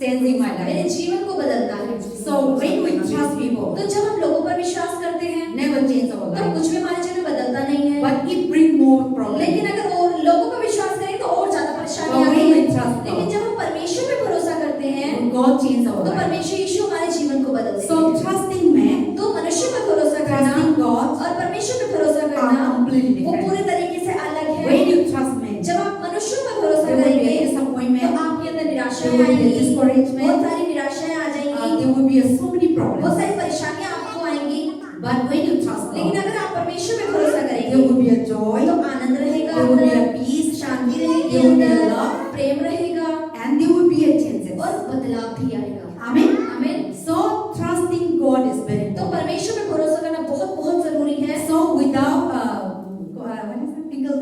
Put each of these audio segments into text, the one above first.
changing my मेरे life. जीवन को बदलता है। So when we trust people, तो जब हम लोगों पर विश्वास करते हैं never change our तो life. कुछ भी हमारे जीवन में बदलता नहीं है, But it bring more problems. लेकिन अगर और लोगों पर विश्वास करें तो और ज्यादा परेशानी So आती when we है। trust God, लेकिन जब हम परमेश्वर पे भरोसा करते हैं God change our तो life. परमेश्वर यीशु हमारे जीवन को बदल देते So हैं। trusting man, तो मनुष्य पर भरोसा करना trusting God और परमेश्वर पे भरोसा are करना completely वो different. पूरे तरीके से अलग है। When you trust man, जब आप मनुष्यों पर भरोसा there will be करेंगे a तो disappointment, आपके अंदर निराशा there will be a आएगी, discouragement, बहुत सारी निराशाएं आ जाएंगी, there will be so many बहुत problems. सारी परेशानियां आपको आएंगी। But when you trust लेकिन God, अगर आप परमेश्वर पे भरोसा there करेंगे will be a joy, तो आनंद रहेगा, there will be a अंदर peace, शांति रहेगी, there will be a अंदर love, प्रेम रहेगा and there will be a changes. और बदलाव भी आएगा। Amen. आमीन। So trusting God is very तो important. परमेश्वर पे भरोसा करना बहुत बहुत जरूरी है। So without what is that? Single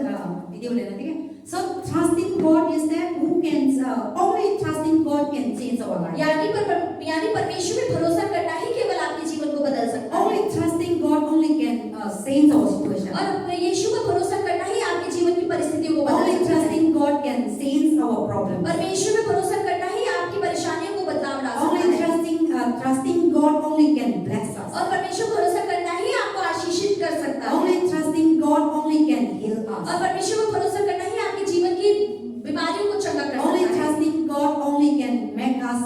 video लेना ठीक है? So trusting God is that who can only trusting God can change our life. यानी परमेश्वर पे भरोसा करना ही केवल आपके जीवन को बदल सकता है। Only trusting God only can change our situation. और यीशु पर भरोसा करना ही आपके जीवन की परिस्थितियों को बदल Only सकता है। trusting God can change our problems. परमेश्वर पे भरोसा करना ही आपकी परेशानियों को बदलाव ला सकता Only है। trusting God only can bless us. और परमेश्वर पर भरोसा करना ही आपको आशीषित कर सकता है। Only trusting God only can heal us. और परमेश्वर पर भरोसा करना ही आपके जीवन की बीमारियों को चंगा कर Only सकता है। trusting God only can make us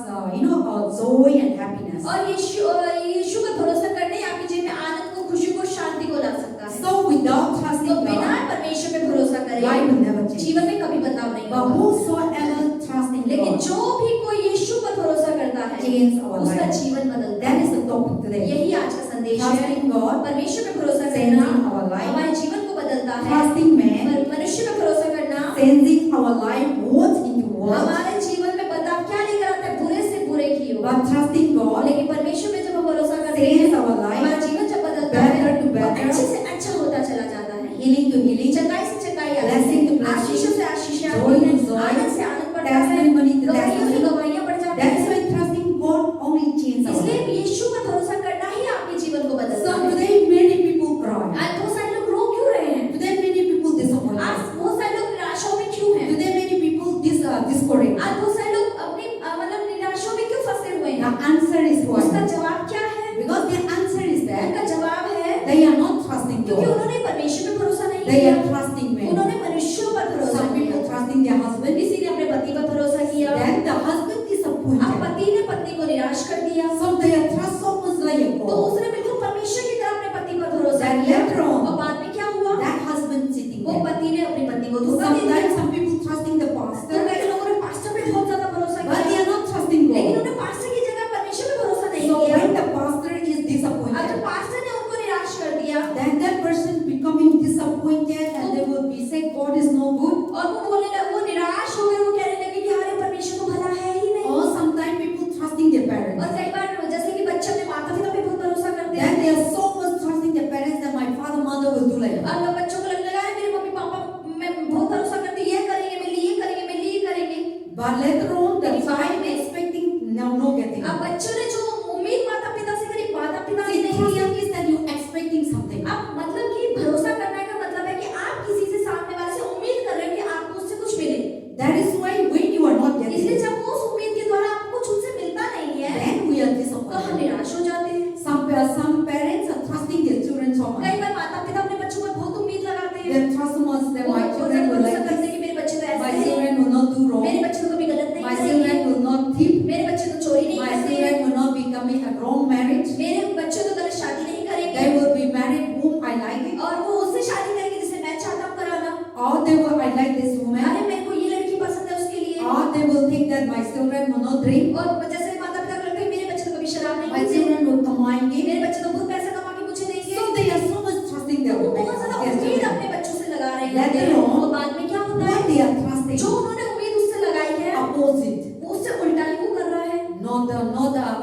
joy and happiness. और यीशु पर भरोसा करना ही आपके जीवन में आनंद को, खुशी को, शांति को ला सकता है। So without तो trusting बिना God, परमेश्वर पे भरोसा करे life will never change. जीवन में कभी बदलाव नहीं But होगा। whosoever trusting लेकिन God, जो भी कोई यीशु पर भरोसा करता है change our उसका life. जीवन बदलता That है। is the topic today. यही आज का संदेश है। Trusting God, परमेश्वर पे भरोसा changing करना our life. हमारे जीवन को बदलता है। Trusting man, मनुष्य पे भरोसा करना changing our life words into words. हमारे जीवन में बदलाव क्या लेकर आता है? बुरे से बुरे की ओर। But trusting God, लेकिन परमेश्वर पे जब हम भरोसा करते हैं change our हमारा life जीवन जब बदलता है better to तो better, अच्छे से अच्छा होता चला जाता है। healing to healing, चंगाई से चंगाई आती blessing to है, blessing, आशीषों से आशीषें joy आती to हैं, joy, आनंद से आनंद बढ़ता है, testimony to गवाहियों से testimony. गवाहियां बढ़ जाती That is हैं। why trusting God only changes our इसलिए life. यीशु पर भरोसा करना ही आपके जीवन को बदलता So है। today many people cry. आज बहुत सारे लोग रो क्यों रहे हैं? Today many people disappointed. आज बहुत सारे लोग निराशाओं में क्यों हैं? Today many people discouraged. आज बहुत सारे लोग अपनी मतलब निराशाओं में क्यों फंसे हुए The हैं? answer is उसका what? जवाब क्या है? Because the answer is that उनका जवाब है they are not trusting क्योंकि God. उन्होंने परमेश्वर पे भरोसा नहीं They किया, are trusting men. उन्होंने मनुष्यों पर भरोसा Some people किया, trusting their husband. इसीलिए अपने पति पर भरोसा किया। Then the husband अब disappointed. पति ने पत्नी को निराश कर दिया So their trust so much like तो God. उसने बिल्कुल परमेश्वर की तरह अपने पति पर भरोसा Then किया। later on, और बाद में क्या हुआ? that husband sitting वो there. पति ने अपनी पत्नी को धोखा दे दिया। Sometimes some people trusting the तो pastor, कई लोगों ने पास्टर पे बहुत ज्यादा भरोसा but they किया, are not trusting लेकिन God. उन्होंने पास्टर की जगह परमेश्वर पे भरोसा नहीं So किया। when the pastor is अब जब disappointed, पास्टर ने उनको निराश कर दिया then that person becoming disappointed and they will be say God is no good. और वो बोलने लगे, वो निराश हो गए, वो कहने लगे कि अरे परमेश्वर तो भला है ही नहीं। Or sometimes people trusting their parents. और कई बार जैसे कि बच्चे अपने माता पिता पे बहुत भरोसा करते Then हैं they are so much trusting their parents that my father mother will do like that. और बच्चों को लगने लगा है मेरे मम्मी पापा मैं बहुत भरोसा करती ये करेंगे, मेरे लिए ये करेंगे, मेरे लिए ये करेंगे। But later on, the child expecting now no getting. अब बच्चों ने जो उम्मीद माता पिता से करी, माता पिता ने See, नहीं किया। trusting is that you expecting something. अब मतलब कि भरोसा करने का मतलब है कि आप किसी से सामने वाले से उम्मीद कर रहे हैं कि आपको उससे कुछ मिले। That is why when you are not इसलिए getting, जब वो उस उम्मीद के द्वारा आपको कुछ उनसे मिलता नहीं है then we are तो हम disappointed. निराश हो जाते हैं। Some parents are trusting their children so much. कई बार माता पिता अपने बच्चों पर बहुत उम्मीद लगाते हैं। They trust much that वो my बहुत children ज्यादा will भरोसा like करते this. हैं कि मेरे बच्चे तो ऐसे My हैं, children will not do wrong. मेरे बच्चे तो कभी गलत नहीं My करेंगे, children will not thief. मेरे बच्चे तो चोरी नहीं My करते, children will not be coming a wrong marriage. मेरे बच्चे तो गलत शादी नहीं करेंगे They will be married whom I like it. और वो उससे शादी करेंगे जिसे मैं चाहता हूँ कराना। Or they will I like this woman. अरे मेरे को ये लड़की पसंद है उसके लिए। Or they will think that my children will not drink. और जैसे माता पिता को लगता है मेरे बच्चे तो कभी शराब नहीं My पीते, children will कमाएंगे. मेरे बच्चे तो बहुत पैसा कमा के मुझे देंगे। So they are so much trusting their वो women. बहुत ज्यादा Their उम्मीद children. अपने बच्चों से लगा रहे Later हैं on, और बाद में क्या होता है? What they are trusting, जो उन्होंने उम्मीद उससे लगाई है opposite. वो उससे उल्टा ही वो कर रहा है। Not the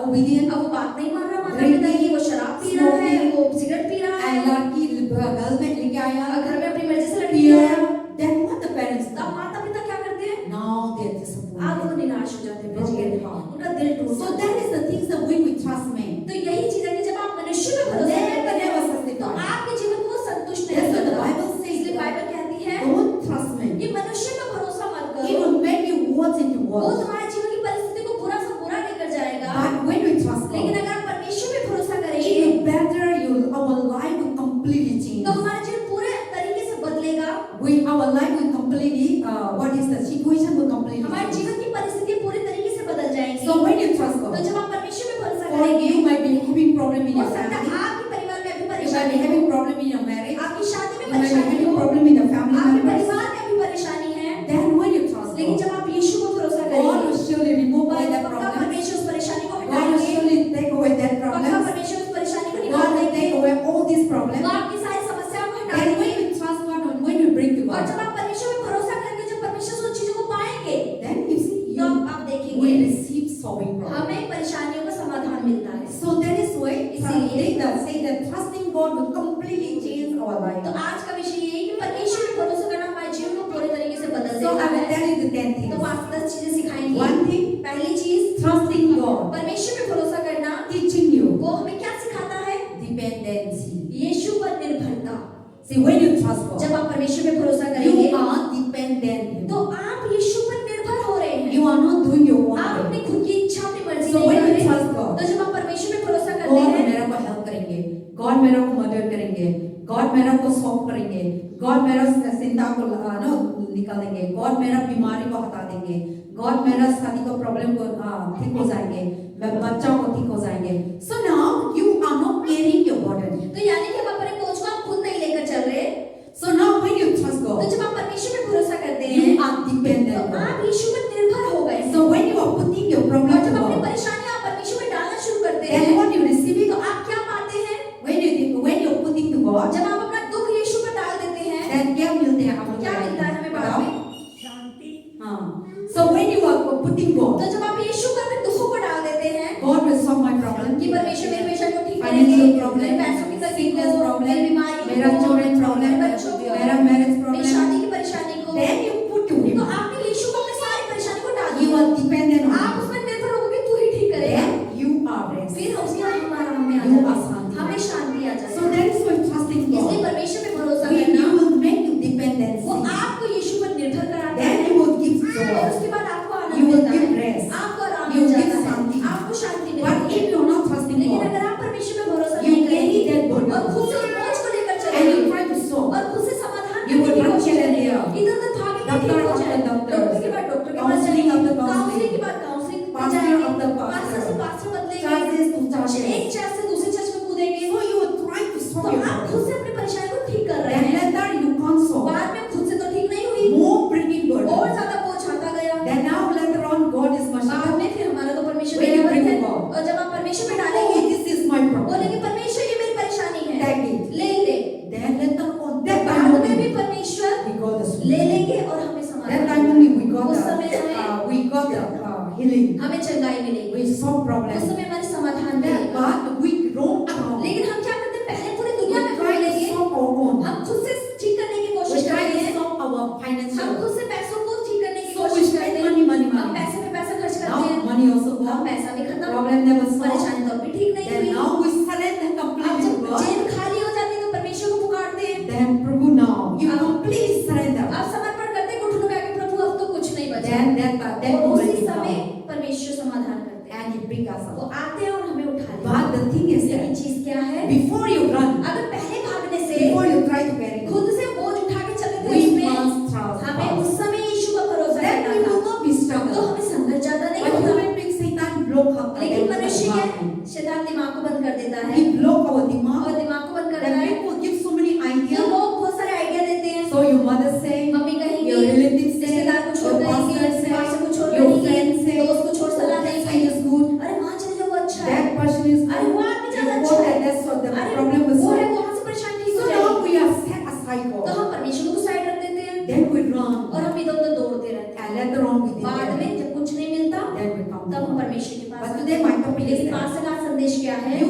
obedient. अब वो बात नहीं मान रहा माता पिता की, वो शराब पी रहा है, वो सिगरेट पी रहा है And लड़की घर में लेके आया. और घर में अपनी मर्जी से लड़की Fear. है। Then what the parents do? तब माता पिता क्या करते हैं? Now they are आप disappointed. वो निराश हो जाते हैं, Broken heart. उनका दिल टूट So जाता that है। is the things that when we trust men. तो यही चीज है कि जब आप मनुष्य पे भरोसा करते हैं तो आपके जीवन को संतुष्ट नहीं That's what the करता। Bible says. इसलिए बाइबल कहती है Don't trust men. कि मनुष्य पे भरोसा मत It करो, will make you worse into वो worse. तुम्हारे जीवन की परिस्थिति को बुरा से करेंगे, So when you trust तो God, जब आप परमेश्वर पे भरोसा or करेंगे, you might be having problem in हो your सकता है family, आपके परिवार में अभी you might परेशानी be हो, having problem in your marriage, आपकी शादी में you might be परेशानी having हो, problem in the family आपके members. परिवार में अभी परेशानी है, Then when you trust लेकिन God, जब आप यीशु को भरोसा God करेंगे, will surely remove away that पक्का problem. परमेश्वर उस परेशानी को God will हटाएंगे, surely take away that पक्का problem. परमेश्वर उस परेशानी को निकाल God will देंगे, take away all these वो problems. आपकी सारी समस्याओं को हटा Then देंगे। when you trust God and when you bring to और God, जब आप परमेश्वर पे भरोसा करेंगे, जब परमेश्वर से उन चीजों को पाएंगे, then you see तो you आप देखेंगे will receive solving problems. हमें परेशानियों का समाधान मिलता है। So that is why say that trusting God will completely change our life. तो आज का विषय ये है कि परमेश्वर पे भरोसा करना हमारे जीवन को पूरे तरीके से बदल So देता I will है। tell you the 10 तो things. वो आपको 10 चीजें सिखाएंगे। One thing, पहली चीज, trusting God, परमेश्वर पे भरोसा करना teaching you वो हमें क्या सिखाता है? dependency. यीशु पर निर्भरता। See, when you trust God, जब आप परमेश्वर पे भरोसा करेंगे, you are dependent. तो आप यीशु पर निर्भर हो रहे हैं। You are not doing your own आप अपनी way. खुद की इच्छा, अपनी मर्जी So नहीं when कर you रहे। trust God, तो जब आप परमेश्वर पे भरोसा करते God हैं, मेरा को हेल्प करेंगे, God मेरा को मदद करेंगे, God मेरा को सॉल्व करेंगे, God मेरा चिंता को निकाल देंगे, God मेरा बीमारी को हटा देंगे, God मेरा शादी को प्रॉब्लम को ठीक हो जाएंगे, बच्चा को ठीक हो जाएंगे. So now you are not carrying your burden. तो यानी कि आप अपने बोझ को आप खुद नहीं लेकर चल रहे। So now when you trust तो God, जब आप परमेश्वर पे भरोसा करते हैं, you are तो dependent. आप यीशु पर निर्भर हो गए। So when you are putting your और problem जब to अपनी God, परेशानियां आप परमेश्वर पे डालना शुरू करते then हैं, what you receive तो it, आप क्या पाते हैं? when you put it to God, जब आप अपना दुख यीशु पर डाल देते हैं, then क्या मिलते हैं आप लोग? क्या मिलता है हमें बाद बताओ? में? हाँ. So when you are putting God, तो जब आप यीशु पर अपने दुखों को डाल देते हैं God will solve my problem. कि परमेश्वर मेरे परेशानी को ठीक Financial करेंगे, problem, मेरे पैसों की तकलीफ sickness को, problem, मेरी बीमारी को, मेरा children problem, मेरे बच्चों को, मेरा marriage मेरी problem. शादी की परेशानी को, Then you put to Him. तो आपने यीशु को अपनी सारी परेशानी को डाल You दिया। are dependent on आप Him. उस पर निर्भर हो कि तू ही ठीक करेगा। Then you are rest. फिर उसके बाद हमारा हमें आ You जाता are है, शांति. हमें शांति आ जाती So है। that is why trusting इसलिए God, परमेश्वर पे भरोसा when करना, you will make you dependent, वो आपको यीशु पर निर्भर कराता then है, you will give और joy. उसके बाद आपको आनंद You will मिलता give है, rest. आपको आराम You मिल will give जाता है, शांति. आपको शांति But मिलती if है। you are not trusting लेकिन God, अगर आप परमेश्वर पे भरोसा you नहीं carry करेंगे that burden और खुद से उस बोझ को लेकर and चलेंगे you try to solve. और खुद से समाधान You करने will की run कोशिश here and करेंगे, there. इधर-उधर भागेंगे, Doctor ठीक हो after जाएगा, doctor. डॉक्टर के बाद डॉक्टर के पास Counseling जाएंगे, after counseling. काउंसलिंग के बाद काउंसलिंग पे Pastor जाएंगे, after पास्टर से pastor. पास्टर बदलेंगे, Churches to churches. एक चर्च से दूसरे चर्च में कूदेंगे। So you will try to तो solve your आप problem. खुद से अपनी परेशानी को ठीक कर रहे Then हैं, later you can't solve. बाद में खुद से तो ठीक नहीं हुई, More bringing और burden. ज्यादा बोझ आता गया। Then now later on God is बाद merciful. में फिर हमारा तो परमेश्वर When पे you निर्भर bring है, to God. और जब आप परमेश्वर पे Oh, डालेंगे, this is my problem. बोलेंगे परमेश्वर ये मेरी परेशानी है, Take it. ले ले। Then later on that बाद time में भी only परमेश्वर we got the ले solution. लेंगे और हमें That समाधान time only we got उस समय the healing. हमें चंगाई मिलेगी, We solve उस problems. समय हमारे समाधान That मिलेगा। but we roam around. लेकिन हम क्या करते हैं, पहले पूरी We दुनिया में try to घूमेंगे, solve our own. हम खुद से ठीक करने की We कोशिश try करते to हैं, solve our हम financial. खुद से पैसों को ठीक करने की So we कोशिश spend करते money, हैं, money, हम money. पैसे पे पैसा खर्च करते Now हैं, money also हम gone. पैसा भी खत्म, Problem never solved. परेशानी तो अभी ठीक नहीं Then हुई। now we surrender अब completely to जब God. जेब खाली हो जाती है तो परमेश्वर को पुकारते हैं, Then Prabhu now you अब- completely surrender. आप समर्पण करते हैं घुटनों में आके, प्रभु अब तो कुछ नहीं बचा। Then और moment उसी is समय now. परमेश्वर समाधान करते हैं, And he pick us वो up. आते हैं और हमें उठा लेते हैं। But the thing is लेकिन that चीज क्या है, before you run, अगर पहले भागने से before you try to carry, खुद से बोझ उठा के चले थे we उसमें, must trust हमें God. उस समय यीशु पर भरोसा Then we करना will था, not be तो struggle. हमें संघर्ष ज्यादा नहीं But होता। human being Satan block up लेकिन मनुष्य the के शैतान दिमाग को बंद कर देता है, He block our और dimag. दिमाग को बंद कर Then देता है। people give so many तो ideas. लोग बहुत सारे आइडिया देते हैं, So your mother say, mummy कहेंगी, your relatives say, रिश्तेदार को छोड़ your देंगे, pastor पास्टर को say, छोड़ your देंगे, friends say, दोस्त को छोड़ सलाह that देंगे, side is good, अरे वहाँ चले जाओ वो अच्छा है, that person is अरे good. वो आदमी You ज्यादा go अच्छा है, there, that's what the अरे problem was वो है solved. वहाँ से परेशानी ठीक So हो now जाएगी। we are set aside तो for. हम परमेश्वर को साइड रख देते हैं Then we और run. हम इधर उधर दौड़ते रहते हैं। And later on we बाद में did जब कुछ नहीं मिलता Then we come तब to हम God. परमेश्वर के पास But आते today हैं। my topic is लेकिन that आज का संदेश क्या है, you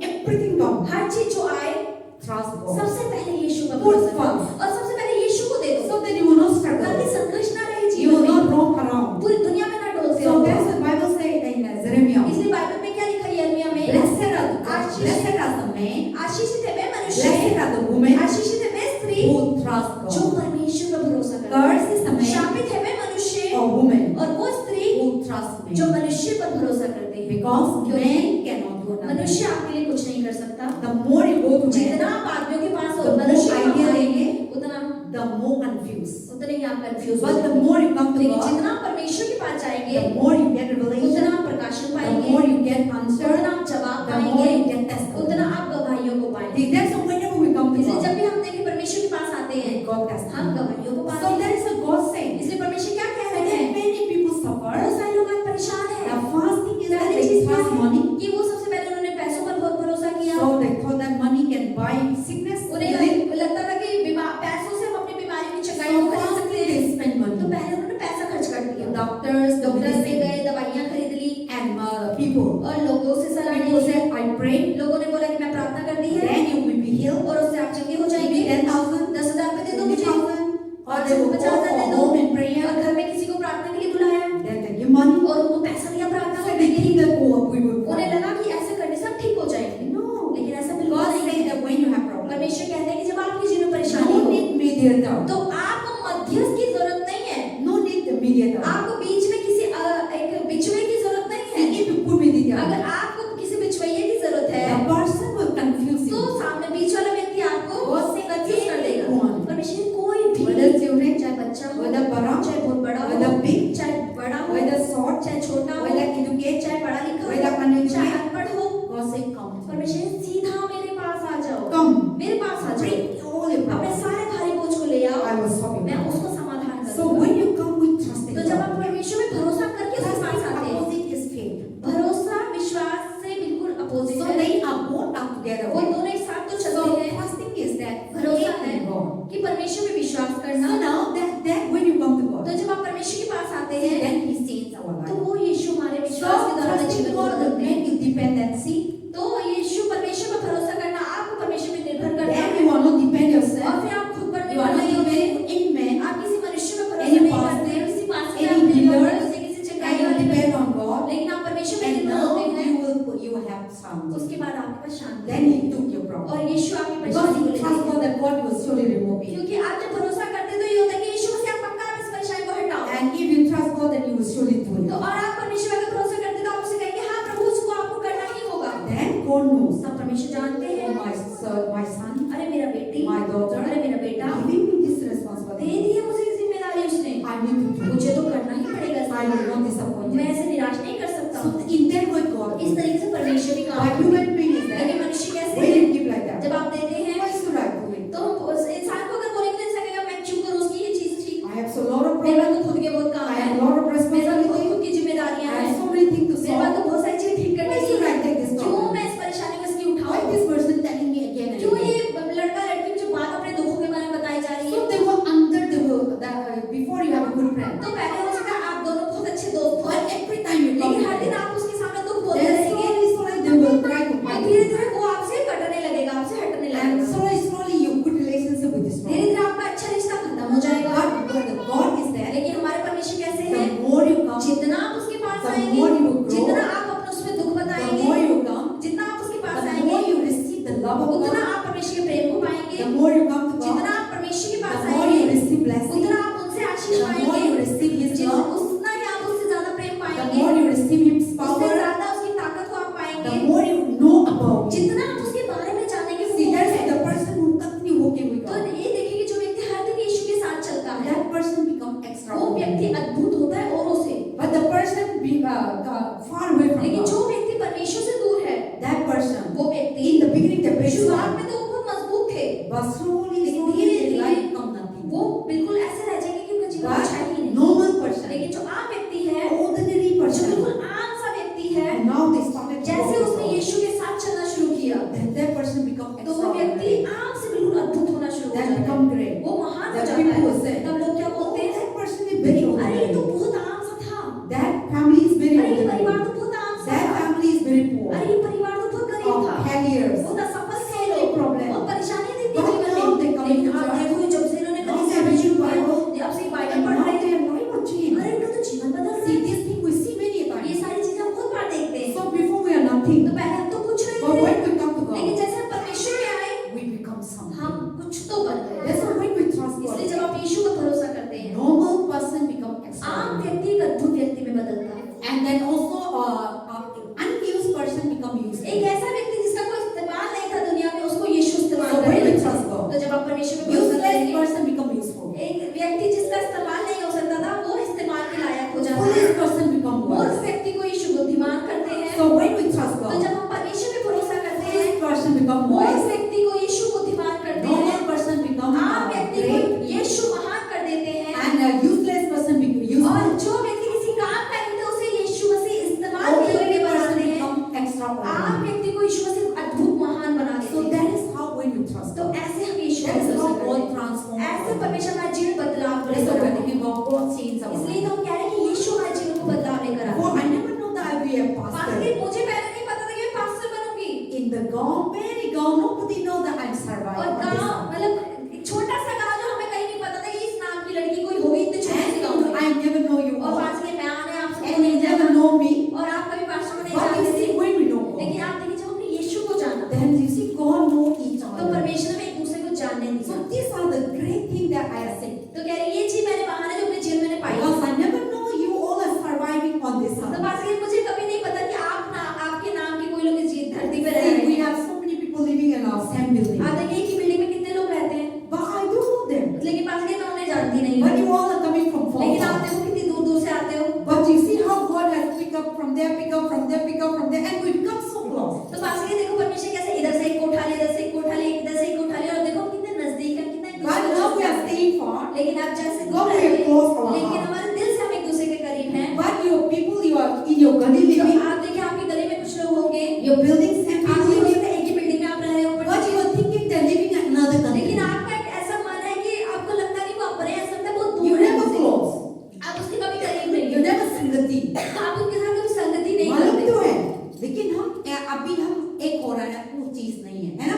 everything come. हर चीज जो आए Trust God. सबसे पहले यीशु का Put भरोसा करो first. और सबसे पहले यीशु को दे दो, So that you will not ताकि struggle. संघर्ष ना रहे You will जीवन not में, roam around. पूरी दुनिया में ना डोलते So रहो। that's the Bible say in Jeremiah. इसलिए बाइबल में क्या लिखा है यिर्मयाह में, Blessed are the man, आशीषित है वे मनुष्य, blessed are the women आशीषित है वे स्त्री who trust जो God. परमेश्वर पर भरोसा करते Cursed is the हैं, man शापित है वे मनुष्य or woman और वो स्त्री who trust जो me. मनुष्य पर भरोसा करते हैं, Because क्योंकि man cannot do nothing. मनुष्य आपके लिए कुछ नहीं कर सकता। The more you go to जितना man, आप आदमियों के पास the हो, मनुष्य more के पास idea आएंगे, देंगे, उतना the more confused. उतने ही आप कंफ्यूज हो But the जाएंगे। more you come to लेकिन God, जितना आप परमेश्वर के पास जाएंगे, the more you get उतना revelation, आप प्रकाश Testament. हम गवाहियों को पाते So हैं। there is a God saying. इसलिए परमेश्वर क्या कह So रहे that हैं? many people suffer. बहुत सारे लोग आज परेशान हैं। The first thing is that पहली they चीज क्या trust है money. कि वो सबसे पहले उन्होंने पैसों पर बहुत भरोसा किया। So they thought that money can buy sickness. उन्हें लगता था कि पैसों से हम अपनी बीमारी की चंगाई So को खरीद first सकते thing they हैं। spend तो money. पहले उन्होंने पैसा खर्च कर दिया। Doctors, the डॉक्टर से medicine, गए, दवाइयाँ खरीद ली and people. और लोगों से सलाह People Lee. said, I pray. लोगों ने बोला कि मैं प्रार्थना कर दी है Then you will be healed. और उससे आप चंगे हो Give जाएंगे। me 10,000, 10,000 रुपए दे दो मुझे 20,000, or और they will go 50,000 they for दो home in prayer. और घर में किसी को प्रार्थना के लिए बुलाया Then they give money. और उनको पैसा दिया प्रार्थना So करने they के think लिए। that, oh, we will उन्हें pray. लगा कि ऐसे करने से हम ठीक हो जाएंगे। No. लेकिन ऐसा बिल्कुल God नहीं says है। that when you have problems, परमेश्वर कहते हैं कि जब आपके जीवन में परेशानी no हो need mediator. तो आपको मध्यस्थ की जरूरत नहीं है। No need the mediator. आपको बीच में किसी एक बिचवे की जरूरत नहीं See, है। if you put mediator, अगर आपको किसी बिचवैये की जरूरत है the person will confuse तो you. सामने बीच वाला व्यक्ति आपको God say कंफ्यूज कर देगा। anyone, परमेश्वर कोई भी whether children, चाहे बच्चा हो, whether बड़ा, चाहे बहुत बड़ा हो, whether big, चाहे बड़ा हो, whether short, चाहे छोटा हो, whether educated, चाहे पढ़ा लिखा whether हो, uneducated, चाहे अनपढ़ हो, God say come. परमेश्वर सीधा मेरे पास आ जाओ। Come. मेरे पास आ जाओ। Bring all your अपने problems. सारे भारी बोझ को ले आओ। I will solve मैं it. उसको समाधान कर So दूंगा। when you come with trust in तो जब आप God, परमेश्वर में भरोसा करके उसके पास trust आते हैं, opposite is faith. भरोसा विश्वास से बिल्कुल अपोजिट So है। they are both up together. वो दोनों एक साथ तो So चलते हैं। trusting is that भरोसा faith है in God. कि परमेश्वर में विश्वास So करना। now that when you come to तो God, जब आप परमेश्वर के पास आते हैं then He saves our तो life. वो यीशु हमारे So विश्वास के द्वारा trusting जीवन को God will बदलते हैं। make you dependency. तो यीशु परमेश्वर पर भरोसा करना आपको परमेश्वर पर निर्भर करता Then है you are not depend और yourself. फिर आप खुद पर You निर्भर are not नहीं होते। depend any man, आप किसी मनुष्य पर भरोसा any नहीं pastor, करते, किसी पास्टर पे any आप निर्भर healer, करते, किसी and चंगाई you वाले पे। depend on God. लेकिन आप परमेश्वर पर And निर्भर now होते हैं, you will have sound. उसके बाद आपके पास शांति Then है। He took your problem. और यीशु आपकी Because परेशानी को you लेते trust हैं। God that God will surely remove it. क्योंकि आप जब भरोसा करते हैं तो ये होता है कि यीशु मसीह आप पक्का आप इस परेशानी को हटाओ। And if you trust God, then He will surely do तो it. और आप परमेश्वर पर भरोसा करते हैं तो आप उसे कहेंगे हाँ प्रभु उसको आपको करना ही होगा। Then God knows. सब परमेश्वर जानते Oh, हैं। my son, अरे मेरा बेटी, my daughter, अरे मेरा बेटा, giving me this they responsibility. दी है मुझे ये जिम्मेदारी उसने, I need to do मुझे it. तो करना ही पड़ेगा I will इसलिए। not disappoint मैं you. ऐसे निराश नहीं कर सकता So हूँ। in that way, God. इस तरीके से परमेश्वर भी काम But करते human हैं। being is लेकिन that मनुष्य कैसे when है? you give like that, जब आप देते हैं why should I do it? तो उस इंसान को अगर बोलेंगे तो इंसान कहेगा मैं क्यों करूँ उसकी ये चीज ठीक। I have so lot of मेरे पास problems. तो खुद के बहुत काम I है, have a lot of मेरे पास तो responsibility. खुद की जिम्मेदारियां I हैं, have so many things to मेरे पास solve. तो बहुत सारी चीजें ठीक करने Why की should I है। take this क्यों problem? मैं इस परेशानी को इसकी Why उठाऊं? this person telling me again and क्यों again? ये लड़का लड़की जो बात अपने दुखों के बारे में बताई जा रही है? So they were under the before you have a good friend. तो पहले हो सकता है आप दोनों बहुत अच्छे दोस्त हो, But every time you come, लेकिन हर दिन आप उसके सामने दुख बोलते then रहेंगे slowly they will try to और fight धीरे you. धीरे वो आपसे कटने लगेगा, आपसे हटने And लगेगा। slowly your good relationship with this धीरे person. धीरे आपका अच्छा रिश्ता खत्म हो जाएगा। But the God is there. लेकिन हमारे परमेश्वर कैसे The हैं? more you come, जितना आप उसके पास the आएंगे, more you grow, जितना आप अपने उसमें दुख the बताएंगे, more you come, जितना आप उसके पास the आएंगे, more you receive the love of उतना God, आप परमेश्वर के प्रेम को पाएंगे। the more you come to जितना God, आप परमेश्वर के पास the more you आएंगे, receive blessing, उतना आप उनसे आशीष the more you पाएंगे। receive His love, उतना ही आप उससे ज्यादा प्रेम the पाएंगे, more you receive His उससे power, ज्यादा उसकी ताकत को आप the पाएंगे। more you know about Him. जितना आप उसके बारे में जानेंगे See, वो that's है। the person who continue walking with तो God. ये देखिए कि जो व्यक्ति हर दिन यीशु के साथ चलता है, That person become वो extraordinary. व्यक्ति अद्भुत होता है औरों से। But the person far away from लेकिन जो God, व्यक्ति परमेश्वर से दूर है, that person, वो व्यक्ति in the beginning they praise शुरुआत God, में तो वो बहुत मजबूत थे, but slowly धीरे their धीरे life become nothing. वो बिल्कुल ऐसे रह जाएंगे कि उनका जीवन अच्छा ही But नहीं। normal person, लेकिन जो आम व्यक्ति है, ordinary जो person, बिल्कुल आम सा व्यक्ति है, and now they started to जैसे walk with उसने God. यीशु के साथ चलना शुरू किया, Then that person become तो वो व्यक्ति extraordinary. आम से बिल्कुल अद्भुत होना शुरू हो That जाता है। become great. वो महान हो That जाता people है। will say, तब लोग क्या oh, बोलते हैं? that person is very अरे ये तो ordinary. बहुत आम सा था। That family is very अरे ये परिवार ordinary. तो बहुत आम सा That था। family is very poor. अरे ये परिवार तो बहुत गरीब Of था। failures. बहुत असफल थे So many लोग। problems. बहुत परेशानियां थी But जीवन now they में। come लेकिन to आप church. देखो जब से इन्होंने Now कलीसिया they में read शुरू किया, Bible. जब से बाइबल And पढ़ now रहे हैं, their life will change. अरे इनका तो जीवन बदल रहा See, है। this thing we see many ये times. सारी चीजें हम बहुत बार देखते हैं। So before we are nothing. तो पहले हम तो कुछ नहीं But थे, when we come to लेकिन God, जैसे हम परमेश्वर में आए, we become something. हम कुछ तो बन गए। That's why when we trust इसलिए God, जब आप यीशु पर भरोसा करते हैं, normal person become आम extraordinary. व्यक्ति एक अद्भुत व्यक्ति में बदलता है। And then also unused person become useful. एक ऐसा व्यक्ति जिसका कोई इस्तेमाल नहीं था दुनिया में, उसको यीशु इस्तेमाल So कर when we लेता trust है। God, तो जब आप परमेश्वर में भरोसा useless करेंगे, person become useful. एक व्यक्ति जिसका इस्तेमाल नहीं हो सकता था, वो इस्तेमाल के लायक हो जाता है। Foolish person become मूर्ख wise. व्यक्ति को यीशु बुद्धिमान करते हैं। So when we trust तो God, जब हम परमेश्वर में भरोसा करते हैं, foolish person become मूर्ख wise. व्यक्ति को यीशु बुद्धिमान करते हैं। Normal person become आम व्यक्ति को great. pastor. मुझे पहले नहीं पता था कि मैं pastor बनूंगी। In the gaon, very gaon, nobody know that I'm और surviving. गांव मतलब एक छोटा सा गांव जो हमें कहीं नहीं पता था कि इस नाम की लड़की कोई होगी इतने छोटे से गांव में। I never know you और all, पास के मैं आने आप सबको and you नहीं never जाना know me. और आप कभी पास्टर को नहीं But you जानते see, थे। when we know God, लेकिन आप देखिए जब हमने यीशु को जाना then you see God know each तो other. परमेश्वर में एक दूसरे को जानने दिया। So these are the great things that I have seen. तो कह रहे ये चीज मैंने वहां जो अपने जीवन में पाई। Because I never know you all are surviving on this तो earth. पास के मुझे कभी नहीं पता कि आपके नाम के कोई लोग इस धरती पे रह See, रहे we हैं। have so many people living in our same building. आप देखिए एक ही बिल्डिंग में कितने लोग रहते हैं, But I don't know them. लेकिन पास के मैं उन्हें जानती नहीं But हूँ। you all are coming from far. लेकिन आप देखो कितनी दूर दूर से आते हो। But you see how God has picked up from there, pick up from there, pick up from there, and we become so close. तो पास के देखो परमेश्वर कैसे इधर से एक को उठा लिया, इधर से एक को उठा लिया, इधर से एक को उठा लिया और देखो कितने नजदीक है, कितना एक But दूसरे now we को are staying far. लेकिन आप जैसे God दूर we are रहते close हैं, from our लेकिन heart. हमारे दिल से हम एक दूसरे के करीब हैं। But your people, you are in your gully तो living, आप देखिए आपकी गली में कुछ लोग होंगे, your building same आप people living, एक ही बिल्डिंग में आप रह रहे हो, but you are thinking they're living in another country. लेकिन आपका एक ऐसा मन है कि आपको लगता नहीं वो अपने ऐसा लगता है बहुत You दूर है never उससे। close. आप उसके कभी करीब नहीं You never sympathy. आप उनके साथ कभी संगति नहीं मालूम करते। तो है, लेकिन अभी हम एक हो रहा है, वो चीज नहीं है ना?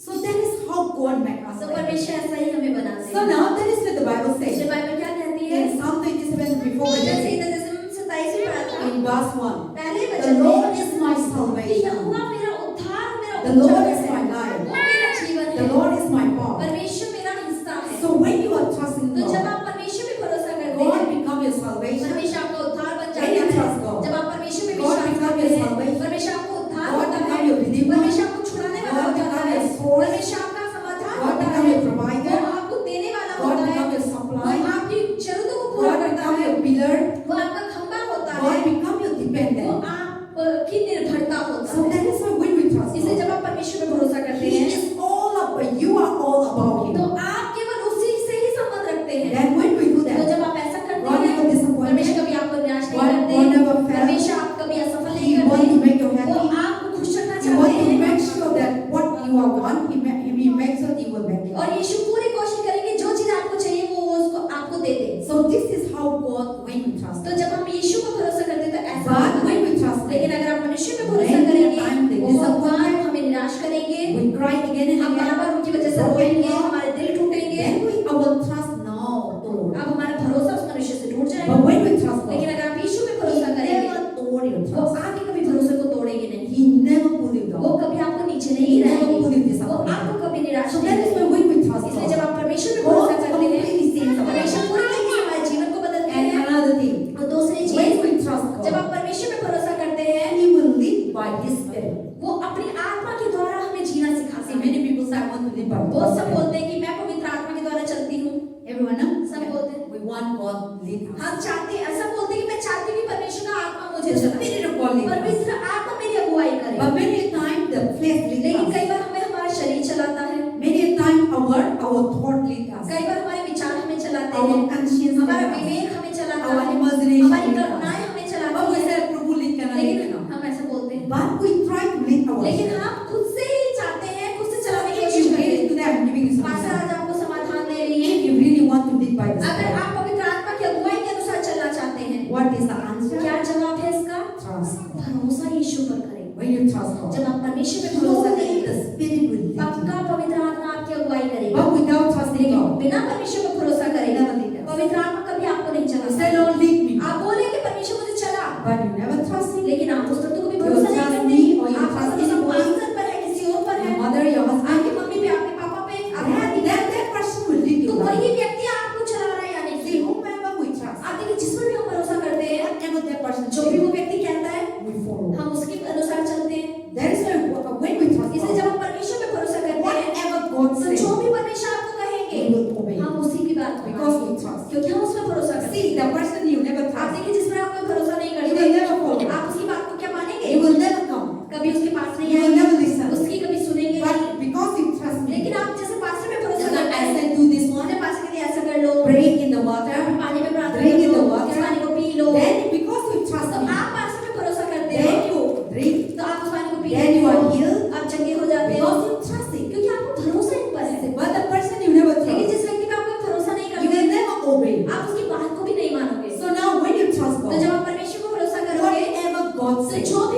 So that is how God made us. तो परमेश्वर ऐसा ही हमें बनाते So हैं। now that is what the Bible says. ये बाइबल क्या कहती है? In Psalm 27 before we जैसे read, इधर जैसे हम 27 में पढ़ा था, in verse 1, पहले the वचन Lord में is my कि salvation. यहोवा मेरा उद्धार, मेरा The Lord उद्धार is है। my life. वो मेरा जीवन The है। Lord is my power. परमेश्वर मेरा हिस्सा है। So when you are trusting तो जब God, आप परमेश्वर पे भरोसा करते God हैं, become your salvation. परमेश्वर आपका उद्धार बन When you जाता trust है। God, जब आप परमेश्वर पे God विश्वास become करते your हैं, salvation. परमेश्वर आपको उद्धार God होता become है। your redeemer. परमेश्वर आपको छुड़ाने वाला God होता become है। your source. परमेश्वर आपका समाधान God होता become है। your provider. वो आपको देने वाला God होता है। become your supply. वो आपकी जरूरतों को पूरा God करता become है। your pillar. वो आपका खंबा होता God है। become your वो dependent. आपकी निर्भरता होता So है। that is why when we trust इसलिए God, जब आप परमेश्वर पे भरोसा करते He हैं, is all about you are all about तो Him. आप केवल उसी से ही संबंध रखते हैं। Then when we do तो that, जब आप ऐसा करते God हैं, never disappointed. परमेश्वर कभी आपको निराश नहीं God करते। never fails. परमेश्वर आप कभी असफल नहीं He want to करते। make you वो happy. आपको खुश रखना He want चाहते to हैं। make sure that what you are want, He makes sure He will make it. और यीशु पूरी कोशिश करेंगे जो चीज आपको चाहिए वो उसको आपको दे दे। So this is how God when we trust. तो जब हम यीशु पर भरोसा करते हैं तो ऐसा But होता है। when we trust लेकिन Him, अगर आप मनुष्य पे भरोसा When करेंगे, time they बहुत disappoint बार हमें निराश करेंगे, we cry again and हम again. बार-बार उनकी वजह से Broken रोएंगे, heart. हमारे दिल टूटेंगे, Then we our trust now Lord. अब हमारा भरोसा उस मनुष्य से टूट जाएगा। But when we trust God, लेकिन अगर आप यीशु पे He भरोसा करेंगे, never tore your वो trust. आपके कभी भरोसे को तोड़ेंगे नहीं। He never pull you वो down. कभी आपको नीचे He नहीं never गिराएंगे। pull you वो disappointed. आपको कभी निराश So नहीं that is करेंगे। why when we trust इसलिए जब God, आप परमेश्वर पे God भरोसा करते हैं, completely changes our परमेश्वर life. पूरी तरीके से हमारे जीवन को बदलते And हैं। another thing, और दूसरी when चीज, we trust जब God, आप परमेश्वर पे भरोसा करते हैं, He will live by His Spirit. वो अपनी आत्मा के द्वारा हमें जीना सिखाते See, हैं। many people say, I want to live by बहुत God's सब Spirit. बोलते हैं कि मैं पवित्र आत्मा के द्वारा चलती हूँ। Everyone know? सब बोलते हैं। We want God to lead us. हम चाहते हैं, ऐसा बोलते हैं कि मैं चाहती हूँ कि परमेश्वर का आत्मा मुझे The चलाए। Spirit of God leads us. पवित्र आत्मा मेरी अगुवाई करे। But many a time the flesh leads लेकिन us. कई बार हमें हमारा शरीर चलाता है, Many a time our thought leads us. कई बार हमारे विचार हमें चलाते Our हैं, conscience हमारा leads us. विवेक हमें चलाता Our है, imagination हमारी leads us. कल्पनाएं हमें But चलाती we हैं। say, Prabhu lead kana lead लेकिन kana. हम ऐसा बोलते हैं, But we try to lead लेकिन ourselves. हम खुद से ही चाहते हैं, खुद से चलाने की If कोशिश you करते really हैं। do that, I'm giving you pastor something. आज आपको समाधान दे रही है। If you really want to lead by the अगर Spirit, आप पवित्र आत्मा की अगुवाई के अनुसार चलना चाहते हैं, what is the answer? क्या जवाब है इसका? Trust. भरोसा यीशु पर करें। When you trust God, जब आप परमेश्वर पे भरोसा slowly करेंगे, the Spirit will lead पक्का you. पवित्र आत्मा आपकी अगुवाई करेगा। But without trusting लेकिन God, बिना परमेश्वर पर भरोसा करे never lead us. पवित्र आत्मा कभी आपको नहीं You चला। say, Lord, lead me. आप बोलेंगे परमेश्वर मुझे चला, But you never trust Him. लेकिन आप उस तत्व को भी You भरोसा नहीं trust करते। me or you आपका trust भरोसा anybody? पास्टर पर है, किसी और पर है, Your mother, your husband. आपकी मम्मी पे, आपके पापा पे, आपके That person will lead तो you. वही व्यक्ति आपको चला रहा है या नहीं। See, whomever we trust, आप देखिए जिस पर भी हम भरोसा करते हैं, whatever that person जो भी वो says, व्यक्ति कहता है we follow. हम उसके अनुसार चलते हैं। That is why when we trust इसलिए God, जब हम परमेश्वर पे भरोसा करते हैं, whatever God तो says, जो भी परमेश्वर आपको we कहेंगे will obey. हम उसी की बात Because मानेंगे, we trust. क्योंकि हम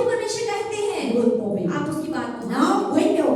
भी परमेश्वर कहते हैं you will obey. आप उसकी बात को Now,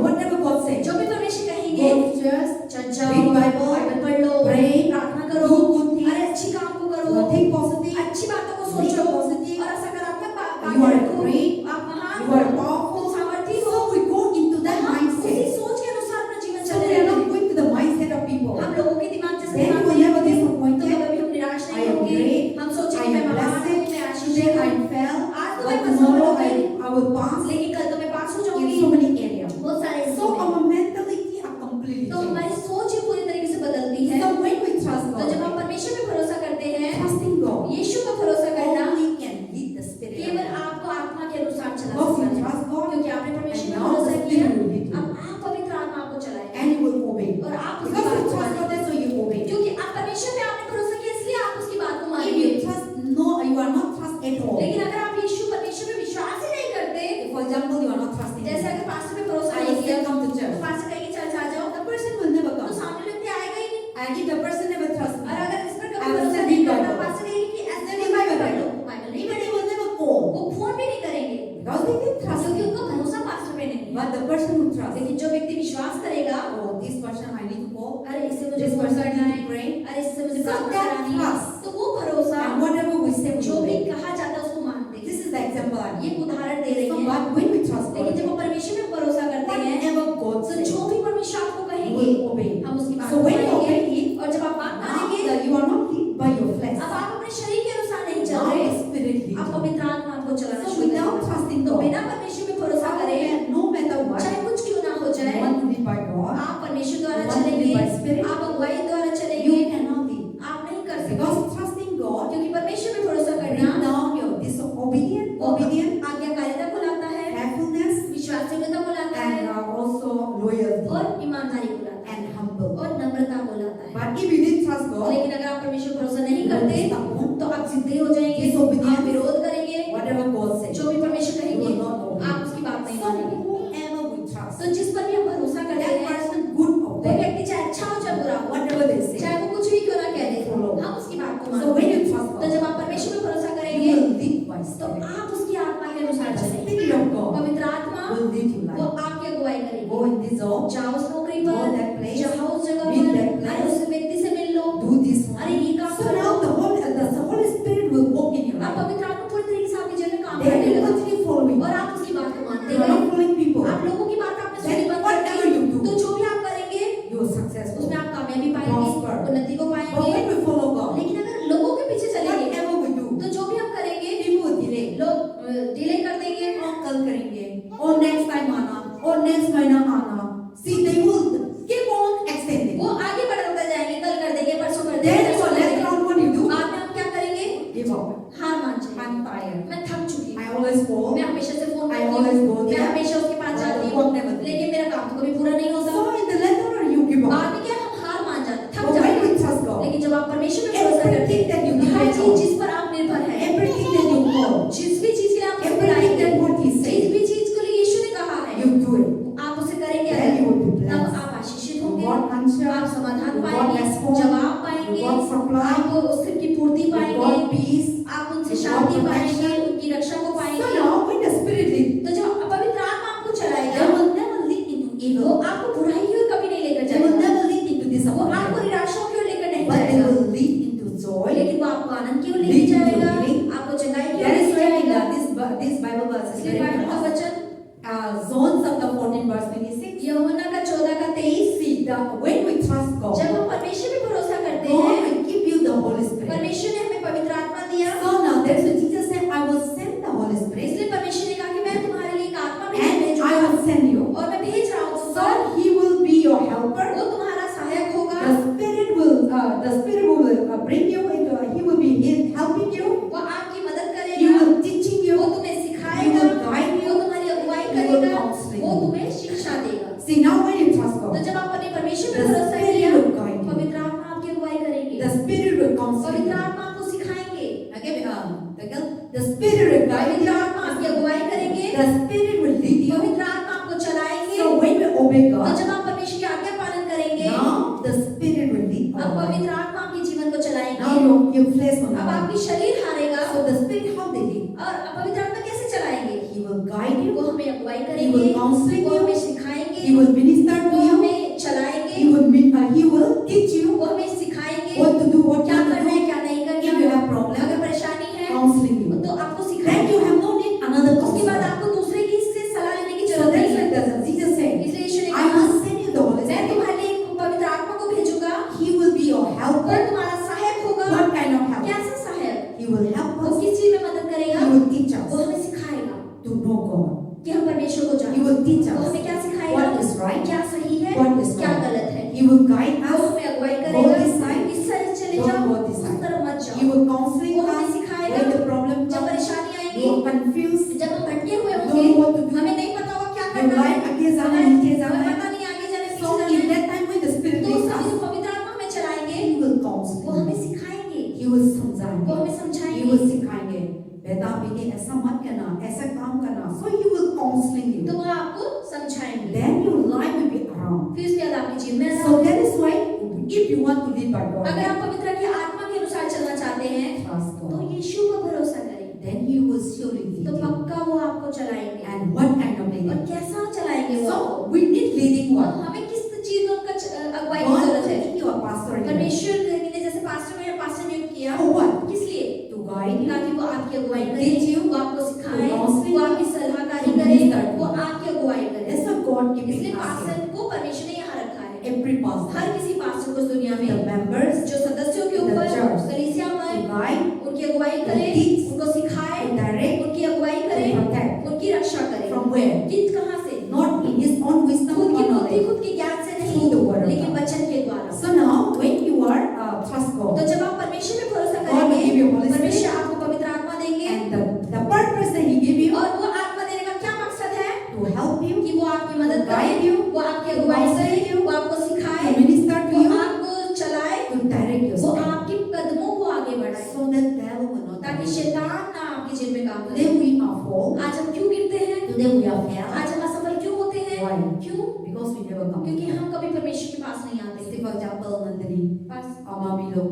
whatever God says, जो भी परमेश्वर कहेंगे go to church, चल जाओ read Bible, बाइबल पढ़ लो pray, प्रार्थना करो do good things, अरे अच्छी काम को करो think positive, अच्छी बातों को think सोचो positive. और सकारात्मक You are बातें रखो great, आप महान you are powerful. तुम सामर्थी हो So we go into that हम उसी mindset. सोच के अनुसार अपना जीवन So चलते we are रहते not हैं going to the mindset of people. हम लोगों के दिमाग जैसे Then दिमाग we नहीं never होंगे, disappointed. तो कभी हम निराश I नहीं am होंगे great. हम I सोचेंगे am मैं महान हूँ blessed. मैं आशीष Today I हूँ fail, आज तो but मैं पास tomorrow होंगी I will pass लेकिन कल तो मैं पास हो in जाऊंगी so many areas. बहुत सारे So हिस्सों में। our mentality are completely तो हमारी changed. सोच ही पूरी तरीके से बदलती है So when we trust तो जब हम God, परमेश्वर पे भरोसा करते हैं trusting God यीशु पर भरोसा करना only can lead the spirit. केवल आपको आत्मा के अनुसार चला Because you सकता है trust God क्योंकि आपने परमेश्वर and पे now the भरोसा किया spirit will lead you. अब आप पवित्र आत्मा आपको चलाएगा And you will obey. और आप उसकी Because बात you को trust God, मानेंगे that's why you obey. क्योंकि आप परमेश्वर पे आपने भरोसा किया इसलिए आप उसकी बात को If मानेंगे you trust, no, you are not trust at all. लेकिन अगर आप यीशु परमेश्वर पे विश्वास ही नहीं करते For example, you are not trusting जैसे Him. अगर पास्टर पे भरोसा I नहीं still किया come to तो church. पास्टर कहेंगे चर्च आ जाओ The person will never तो come. सामने व्यक्ति आएगा ही नहीं And if the person never trusts me, और अगर इस पर I कभी will भरोसा send नहीं him करता Bible. पास्टर कहेंगे कि ऐसे Send नहीं him बाइबल Bible. पढ़ लो बाइबल नहीं even he पढ़ेंगे will never call. वो फोन भी नहीं करेंगे Because they didn't trust क्योंकि me. उनका भरोसा पास्टर पे नहीं है But the person who trusts, लेकिन जो व्यक्ति विश्वास करेगा oh, this person I need to call. अरे इससे मुझे This फोन person करना need है to pray. अरे इससे मुझे So प्रार्थना that करानी है trust. तो वो भरोसा And whatever we say, we जो भी obey. कहा जाता है उसको मानते हैं This is the example I ये give. उदाहरण दे रही So, है but when we trust लेकिन God, जब हम परमेश्वर पे भरोसा करते हैं whatever God तो says, जो भी परमेश्वर आपको you कहेंगे will obey. हम उसकी बात So when you मानेंगे obey Him, और जब आप बात now मानेंगे that you are not led by your flesh, अब आप अपने शरीर के अनुसार नहीं चल now रहे the Spirit leads आप you. पवित्र आत्मा आपको चलाना So शुरू without करेगा trusting तो God, बिना परमेश्वर पे भरोसा करे no matter what, चाहे कुछ क्यों ना हो you जाए want to live by God, आप परमेश्वर द्वारा You want to चलेंगे live by Spirit? आप अगुवाई द्वारा you चलेंगे cannot live. आप नहीं कर सकते Because trusting God क्योंकि परमेश्वर पे भरोसा bring करना down your obedient, आज्ञाकारिता को लाता है faithfulness, विश्वासयोग्यता को लाता and है also loyalty और ईमानदारी को लाता है and humble. और नम्रता को लाता है But if you didn't trust God, लेकिन अगर आप परमेश्वर पर भरोसा नहीं you will करते stubborn, तो आप जिद्दी हो जाएंगे Disobedient. आप विरोध करेंगे whatever God says. जो भी परमेश्वर You कहेंगे will not obey. आप उसकी बात नहीं So मानेंगे whoever we trust, तो जिस पर भी हम भरोसा करते that हैं person good or वो bad, व्यक्ति चाहे अच्छा हो चाहे बुरा हो whatever they say, चाहे वो कुछ भी क्यों ना कह दे Follow. हम उसकी बात को so मानेंगे when you trust तो God, जब आप परमेश्वर पर भरोसा you करेंगे will live by तो Spirit. आप उसकी आत्मा के अनुसार The चलेंगे Spirit of God पवित्र आत्मा will lead you वो like. आपकी अगुवाई Go करेगी in this zone, जाओ उस नौकरी Go पर that place. जाओ उस जगह Meet पर that place. अरे उस व्यक्ति से मिल लो do this one. अरे ये काम So करो now the Holy Spirit will walk in your आप life. पवित्र आत्मा पूरी तरीके से आपके जीवन में काम Then करने you लगे continue following. और आप उसकी बात को मानते You are गए not following people. आप लोगों की बात आपने Then सुनी बंद कर whatever you दी do, तो जो भी आप करेंगे you are successful. उसमें आप कामयाबी पाएंगे Prosper. उन्नति को But पाएंगे when we follow God, लेकिन अगर लोगों के पीछे चलेंगे whatever we do, तो जो भी हम करेंगे people will delay. लोग डिले कर देंगे और कल करेंगे, और next time आना, और next महीना आना. See, they will keep on extending. वो आगे बढ़ते जाएंगे कल कर देंगे परसों कर Then देंगे for later on, what you do? बाद में हम क्या करेंगे Give up. हार मान जाएंगे I'm tired. मैं थक चुकी हूँ I always fall. मैं हमेशा से फोन I करती always go हूँ मैं there. हमेशा उसके पास But जाती the हूँ work never done. लेकिन मेरा काम तो कभी पूरा नहीं होता So in the later on, you give बाद up. में क्या हम हार मान जाते थक But when जाते we हैं trust God, लेकिन जब आप परमेश्वर पे भरोसा करते everything that you हैं हर depend चीज on, जिस पर आप निर्भर हैं everything that you call, जिस भी चीज के लिए आप उसको everything that बुलाएंगे what He जिस says, भी चीज के लिए यीशु ने कहा है you do it. आप उसे करेंगे Then you will be तब blessed. आप आशीषित You होंगे got answer, आप समाधान you got पाएंगे response, जवाब you पाएंगे got supply, आप उसकी पूर्ति you पाएंगे got peace. आप उनसे you शांति got पाएंगे protection. उनकी रक्षा को So पाएंगे now when the Spirit leads, तो जब पवित्र आत्मा आपको they चलाएगा will never lead into वो evil. आपको बुराई की ओर कभी नहीं लेकर They will जाएगा never lead into वो disappointment. आपको निराशा की ओर लेकर नहीं But they जाएगा will lead into joy. लेकिन वो आपको आनंद की ओर Lead लेकर to जाएगा healing. आपको चंगाई की ओर That is लेकर why जाएगा this Bible verse is इसलिए very बाइबल का famous. वचन John chapter 14 verse 26. यूहन्ना का 14 का 23 See, when we trust God, जब हम परमेश्वर पे भरोसा करते God हैं will give you the Holy Spirit. परमेश्वर ने हमें पवित्र आत्मा दिया So now that's what Jesus said, I will send the Holy Spirit इसलिए परमेश्वर ने कहा कि मैं तुम्हारे लिए एक आत्मा भी and I भेजूंगा will send you. और मैं भेज रहा हूँ So He will be your helper. वो तुम्हारा सहायक होगा The Spirit will bring you into, He will be helping you. वो आपकी मदद He करेगा will teaching वो you. तुम्हें He सिखाएगा will guide वो you. तुम्हारी अगुवाई He will करेगा counsel वो you. तुम्हें शिक्षा देगा See, now when you trust तो God, जब आप अपने परमेश्वर पे The भरोसा Spirit किया will guide you. पवित्र आत्मा आपकी अगुवाई करेंगे the Spirit will counsel पवित्र you. आत्मा आपको सिखाएंगे Okay, the Spirit will guide पवित्र you. आत्मा आपकी अगुवाई करेंगे The Spirit will lead you. पवित्र आत्मा आपको चलाएंगे So when we obey तो God, जब आप परमेश्वर की आज्ञा पालन करेंगे now the Spirit will lead अब you. पवित्र आत्मा आपके जीवन को Now चलाएंगे your flesh will अब not. आपकी शरीर हारेगा So the Spirit, how they lead? और पवित्र आत्मा कैसे चलाएंगे He will अगुवाई He करेंगे, will counsel वो हमें you. सिखाएंगे, He will minister वो to you. हमें चलाएंगे, He will teach you वो हमें सिखाएंगे what to do, what क्या not to करना है do. क्या नहीं If you करना। have problem, अगर परेशानी है counseling you. तो आपको Then सिखाएंगे, you have no need another उसके बाद counselor. आपको दूसरे की से सलाह लेने की So जरूरत that's नहीं why है। Jesus said, इसलिए यीशु ने I कहा, will send you the Holy मैं Spirit. तुम्हारे लिए एक पवित्र आत्मा को भेजूंगा, He will be your वो helper. तुम्हारा सहायक होगा। What kind of help? कैसा सहायक? He will help वो us. किस चीज में मदद करेगा? He will teach वो us हमें सिखाएगा to know God. कि हम परमेश्वर को He जाने। will teach वो us हमें क्या सिखाएगा? what is right, क्या सही है, what is क्या wrong. गलत है। He will guide वो us. हमें अगुवाई Go करेगा, this side, इस तरफ चले don't जाओ, go this उस side. तरफ मत He जाओ। will counsel वो हमें us सिखाएगा when the problem जब comes. परेशानी आएगी, You are confused. जब हम भटके हुए Don't होंगे, know what to do. हमें नहीं पता होगा क्या You करना है, like आगे जाना हमें नीचे जाना है. पता नहीं आगे जाने So पीछे in जाना है। that time when the Spirit तो उस leads समय us, जो पवित्र आत्मा हमें चलाएंगे, He will वो counsel. हमें सिखाएंगे, He will वो समझाएंगे. हमें He समझाएंगे। will सिखाएंगे. बेटा बेटी ऐसा मत करना, ऐसा काम करना. So He will counseling तो you. वो आपको समझाएंगे। Then your life will be around. फिर उसके बाद आपके जीवन में So that is why if you want to live by God, अगर आप पवित्र की आत्मा के अनुसार चलना चाहते हैं, trust तो God. यीशु पर भरोसा करें, Then He will surely lead तो you. पक्का वो आपको चलाएंगे। And what kind of और leading? कैसा चलाएंगे वो आपको? So we need leading और what? हमें किस चीज का अगुवाई की God जरूरत will है? give you a pastor here. परमेश्वर ने जैसे पास्टर में पास्टर नियुक्त किया, For what? किस लिए? To guide you. ताकि वो आपकी अगुवाई To करे, teach you. वो आपको सिखाए, To counsel वो you. आपकी सलाहकारी To करे, minister to वो you. आपकी अगुवाई करे। That's what God इसलिए giving us पास्टर here. को परमेश्वर ने यहाँ रखा है। Every pastor, हर किसी पास्टर को इस दुनिया the में members, जो सदस्यों के The ऊपर church. कलीसिया to में guide, उनकी अगुवाई करे, teach, उनको सिखाए, to direct, उनकी अगुवाई करे, to protect. उनकी रक्षा करे। From where? किस कहाँ से? Not in his own wisdom खुद or की बुद्धि, knowledge. खुद के ज्ञान से Through the word नहीं, of लेकिन God. वचन के द्वारा। So now, when you are trust God, तो जब आप परमेश्वर पे भरोसा God will give करेंगे, you Holy Spirit. परमेश्वर आपको पवित्र आत्मा देंगे, and the purpose that He give you और वो आत्मा देने का क्या मकसद है? to help you, कि वो आपकी मदद करे, guide you, वो आपकी अगुवाई करे, वो आपको to सिखाए, minister to वो you, आपको चलाए, to direct your वो step, आपके कदमों को आगे बढ़ाए, so that devil will not ताकि touch you. शैतान ना आपके जीवन में काम करे। Today we are fall. आज हम क्यों गिरते हैं? Today we are fail. आज हम असफल क्यों होते हैं? Why? क्यों? Because we never come. क्योंकि हम कभी परमेश्वर के पास नहीं आते। Say for example, Nandini, pass Mami Lo,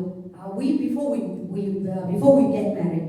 we before we get married,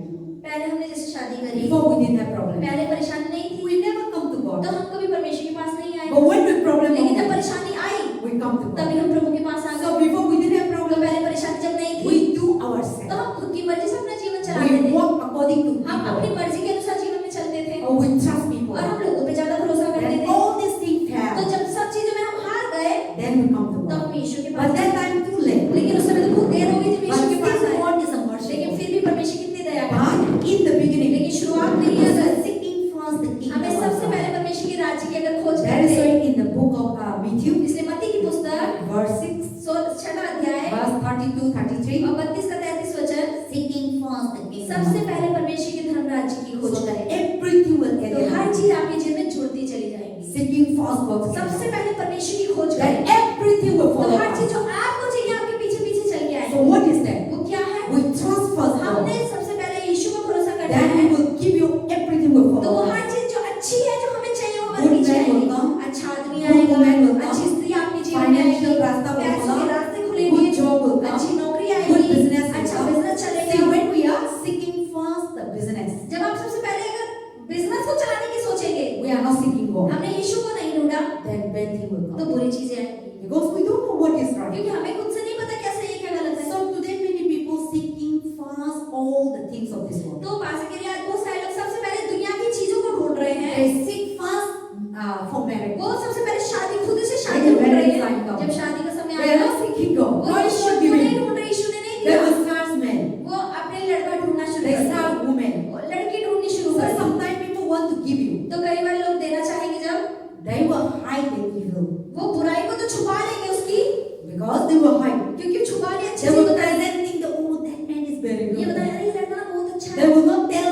पहले हमने जैसे शादी करी, before we didn't have problem, पहले परेशानी नहीं थी, we never come to तो God. हम कभी परमेश्वर के पास नहीं आए। But when the problem लेकिन जब comes, परेशानी आई, we come to God. तभी हम प्रभु के पास आ गए। So before we didn't have तो problem, पहले परेशानी जब नहीं थी, we do तो ourselves. हम खुद की मर्जी से अपना जीवन चलाते We थे, walk according to हम अपनी people, मर्जी के अनुसार जीवन में चलते थे, or we trust people. और हम लोगों पे ज्यादा भरोसा करते When थे। all these things तो fail, जब सब चीजों में हम हार गए, then we come to तो God. हम यीशु के But पास that आए। time too late. लेकिन उस समय तो बहुत देर हो गई जब But यीशु के पास still आए। God is a लेकिन merciful. फिर भी परमेश्वर कितनी दया करता है। But in the beginning, लेकिन शुरुआत में ही अगर seeking first the kingdom हमें of सबसे God. पहले परमेश्वर की राज्य की अगर खोज That is करते, why in the book of Matthew, इसलिए मत्ती की पुस्तक verse 6, 6वां अध्याय verse 32, 33, और 32 का 33 वचन, seeking first the kingdom सबसे of पहले God. परमेश्वर के धर्म राज्य की खोज So that करें, everything will तो add हर up. चीज आपके जीवन में जुड़ती चली जाएगी। Seeking first God's सबसे kingdom. पहले परमेश्वर की खोज Then करें, everything will तो follow हर चीज us. जो आपको चाहिए आपके पीछे पीछे चल के So आएगी। what is that? वो क्या है? We trust first हमने God. सबसे पहले यीशु पर भरोसा करना Then है, He will give you everything will तो वो follow हर us. चीज जो अच्छी है जो हमें चाहिए वो Good हमारे पीछे man will आएगी। come. अच्छा आदमी Good आएगा, woman will come. अच्छी स्त्री आपके जीवन में Financial आएगी, रास्ता will पैसों के follow. रास्ते खुलेंगे, Good job will come. अच्छी नौकरी Good आएगी, business will अच्छा come. बिजनेस See, चलेगा। when we are seeking first the business, जब आप सबसे पहले अगर बिजनेस को चलाने की सोचेंगे, we are not seeking God. हमने यीशु को नहीं ढूंढा, Then bad thing will तो come. बुरी चीजें आएंगी, Because we don't know what is right. क्योंकि हमें खुद से नहीं पता क्या सही है क्या गलत है। So today many people seeking first all the things of this world. तो पास के लिए आज बहुत सारे लोग सबसे पहले दुनिया की चीजों को ढूंढ रहे हैं। They seek first for marriage. वो सबसे पहले शादी, खुद से शादी When the ढूंढ रहे marriage हैं। time comes. जब शादी का समय They are आएगा, not seeking God. वो God is यीशु not को नहीं giving. ढूंढ रहे, यीशु ने नहीं They दिया। will start men. वो अपने लड़का ढूंढना शुरू They कर start दिया, women. वो लड़की ढूंढनी शुरू So कर दी। sometimes people want to give you. तो कई बार लोग देना चाहेंगे, जब They will hide the evil. वो बुराई को तो छुपा लेंगे उसकी, Because they will hide. क्योंकि छुपा लिया अच्छी They चीज will बताएंगे। presenting the oh that man is very ये good. बताया अरे ये लड़का ना बहुत अच्छा They है, will not tell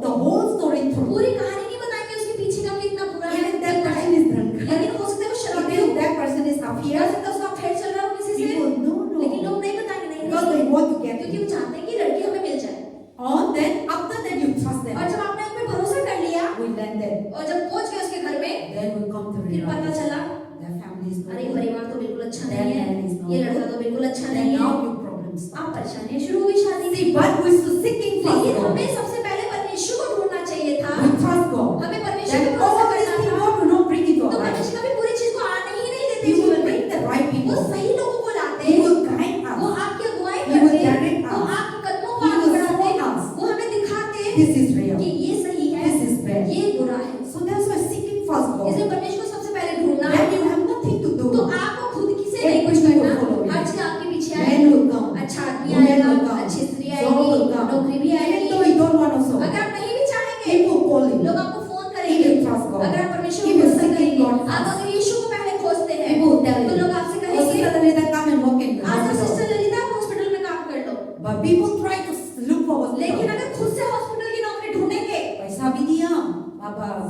the whole story through. पूरी कहानी नहीं बताएंगे उसके पीछे का कितना बुरा है, Even that person is drunk. लेकिन हो सकता है वो शराबी हो, Even that person is हो happier. सकता है उसका अफेयर चल रहा हो किसी से, People no लेकिन no. लोग नहीं बताएंगे, नहीं Because नहीं, they want to get क्योंकि you. वो चाहते हैं कि लड़की हमें मिल जाए। Or then after that you trust them. और जब आपने उन पे भरोसा कर लिया We landed. और जब पहुंच गए उसके घर में, Then we come to फिर पता realize चला their family is अरे not good. परिवार तो बिल्कुल अच्छा That नहीं man is है, not ये good. लड़का तो बिल्कुल अच्छा Then नहीं है, now your problems. आप परेशानियां शुरू हो गई शादी See, की। but we should seeking first लेकिन God. हमें सबसे पहले परमेश्वर को ढूंढना चाहिए था, We trust God. हमें परमेश्वर Then पे भरोसा all these करना things था,